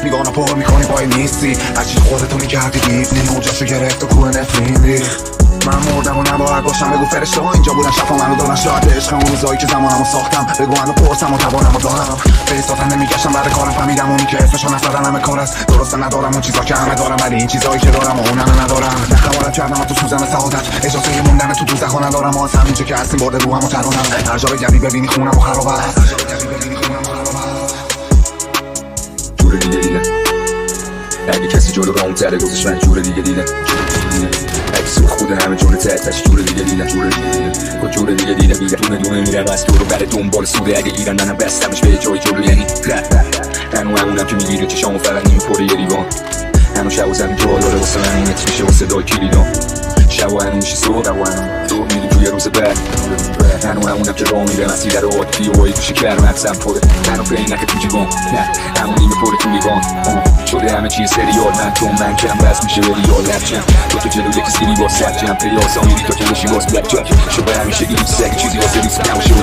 میگانا پر میکنی پای نیستی هرچی خودتو میکردی دیدنی موجاشو گرفت و کوه نفرین ریخت. من مردم و نباید باشم بگو فرشته ها اینجا بودن شفا منو دارن شاید عشق اون روزایی که زمانمو ساختم بگو منو پرسم و توانمو دارم به ایستاتن نمیگشتم بعد کارم فهمیدم اونی که اسمشو نزدن همه کار است درسته ندارم اون چیزا که همه دارم ولی این چیزایی که دارم و اونم ندارم نخوارت کردم و تو سوزن سعادت اجازه موندن تو دوزخ ها ندارم از همینجا که هستیم برده روحم و ترانم هر جا بگردی ببینی خونم و خراب است جور دیگه دیدم اگه کسی جلو رام تره گذاشت من جور دیگه دیدم اگه سوخ بوده همه جون تحتش جور دیگه دیدم جور دیگه دیدم دونه دونه میرم از تو رو بره دنبال سوده اگه گیرن منم بستمش به جای جلو یعنی هنو همونم که میگیره چشامو فقط نمیپره یه لیوان هنو شب و زمین جا داره واسه من اونت میشه واسه دای کلیدان شب و هنو میشه صبح میری توی روز بعد هنو همونم که راه میره مسیر رو عادی و ای گوشه کرم حبسم پره هنو پینک تو جیبان نه همونی میپره تو لیوان شده همه چیز سریال من کم بس میشه بری یاد لفچم تو جلو یکی سیری با سرجم پیاسا میری تا که بشی باز بلک جک شده همیشه این سگ چیزی واسه ریسک نمیشه